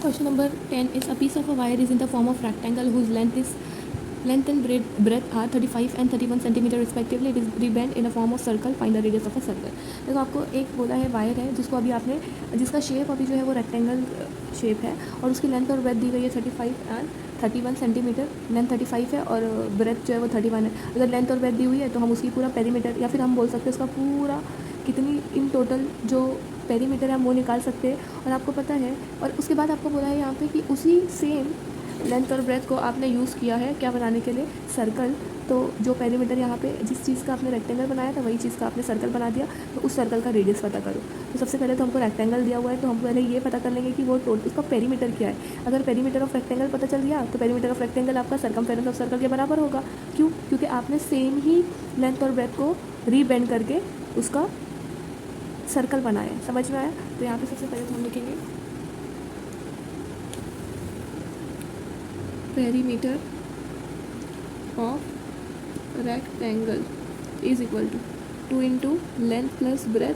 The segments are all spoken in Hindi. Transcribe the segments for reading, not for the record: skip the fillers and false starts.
Question number 10 is a piece of a wire is in the form of rectangle whose length and breadth are 35 and 31 centimetre respectively. It is rebent in a form of circle. Find the radius of a circle. देखो आपको एक बोला है वायर है जिसको अभी आपने जिसका शेप अभी जो है वो रेक्टेंगल शेप है और उसकी लेंथ और ब्रेथ दी गई है 35 एंड 31 सेंटीमीटर. लेंथ 35 है और ब्रेथ जो है वो 31 है. अगर लेंथ और ब्रेथ दी हुई है तो हम उसकी पूरा पेरीमीटर या फिर हम बोल सकते हैं उसका पूरा कितनी इन टोटल जो पेरीमीटर है हम वो निकाल सकते हैं. और आपको पता है और उसके बाद आपको बोला है यहाँ पे कि उसी सेम लेंथ और ब्रेथ को आपने यूज़ किया है क्या बनाने के लिए, सर्कल. तो जो पेरीमीटर यहाँ पे जिस चीज़ का आपने रेक्टेंगल बनाया था वही चीज़ का आपने सर्कल बना दिया. तो उस सर्कल का रेडियस पता करो. तो सबसे पहले तो हमको रेक्टेंगल दिया हुआ है तो हम पहले ये पता कर लेंगे कि वो उसका पेरीमीटर क्या है. अगर पेरीमीटर ऑफ रेक्टेंगल पता चल गया तो पेरीमीटर ऑफ रेक्टेंगल आपका सर्कमफेरेंस ऑफ सर्कल के बराबर होगा. क्यों? क्योंकि आपने सेम ही लेंथ और ब्रेथ को रीबेंड करके उसका सर्कल बनाया. समझ में आया? तो यहाँ पे सबसे पहले तो हम लिखेंगे perimeter of rectangle is equal to 2 into length plus breadth.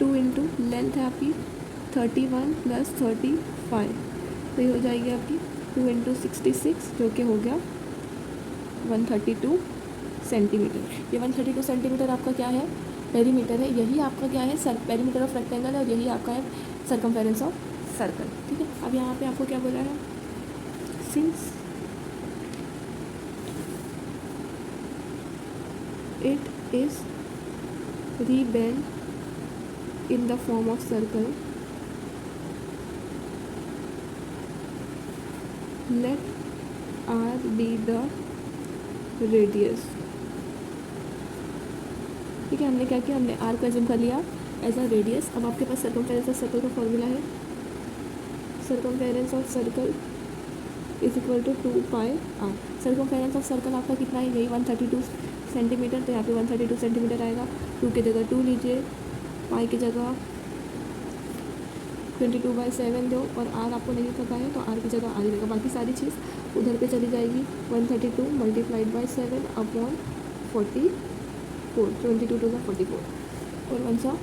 2 into length है आपकी 31 प्लस 35 तो ये हो जाएगी आपकी 2 इंटू 66 जो कि हो गया 132 सेंटीमीटर. ये 132 सेंटीमीटर आपका क्या है, पेरीमीटर है. यही आपका क्या है, पेरीमीटर ऑफ रेक्टेंगल है और यही आपका है सर्कमफेरेंस ऑफ सर्कल. ठीक है. अब यहाँ पे आपको क्या बोला है, since it is rebent in the form of circle, let r be the radius. ठीक है. हमने क्या किया, हमने r को एज्यूम कर लिया एज अ रेडियस. अब आपके पास सर्कमफेरेंस ऑफ सर्कल का फॉर्मूला है. Circumference of circle is equal to 2 pi r. Circumference of circle आपका कितना है, यही 132 सेंटीमीटर. तो यहाँ पे 132 सेंटीमीटर आएगा. 2 की जगह 2 लीजिए, पाई की जगह 22/7 दो और r आपको नहीं पता है तो r की जगह आ जाएगा. बाकी सारी चीज़ उधर पे चली जाएगी. 132 मल्टीप्लाइड बाई 7 अपॉन 44. 22 टू 44 और 1 सा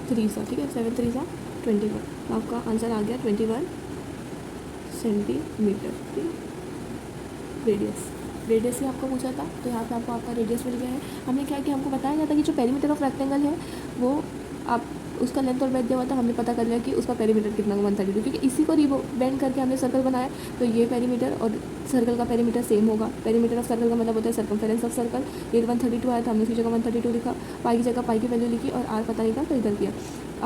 3 सा. ठीक है. 7 3 सा 21. तो आपका आंसर आ गया 21 सेंटीमीटर. ठीक है. रेडियस ही आपको पूछा था तो यहाँ पे आपको आपका रेडियस मिल गया है. हमने क्या किया, हमको बताया गया था कि जो पेरीमीटर ऑफ रेक्टेंगल है वो आप उसका लेंथ और ब्रेथ दिया हुआ था. हमने पता कर लिया कि उसका पेरीमीटर कितना 132 क्योंकि इसी को बेंड करके हमने सर्कल बनाया. तो ये पेरीमीटर और सर्कल का पेरीमीटर सेम होगा. पेरीमीटर ऑफ सर्कल का मतलब होता है सर्कमफेरेंस ऑफ सर्कल. ये 132 आया था, हमने उसकी जगह 132 लिखा. पाई की जगह पाई की वैल्यू लिखी और आर पता नहीं था तो इधर किया.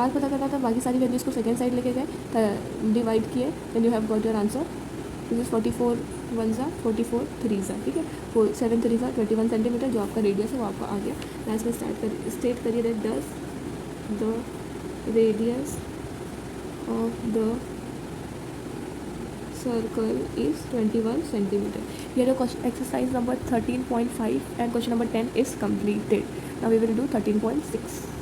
आर पता करना था, बाकी सारी वैल्यूज़ को सेकेंड साइड लेके गए, डिवाइड किए. Then you have got your answer. This is 44 1 सा 44 3 सा. ठीक है. 7 3 सा 21 सेंटीमीटर जो आपका रेडियस है वो आपका आ गया. लास्ट में स्टेट करिए that does the radius of the circle is 21 centimetre. Here exercise number 13.5 and question number 10 is completed. Now we will do 13.6.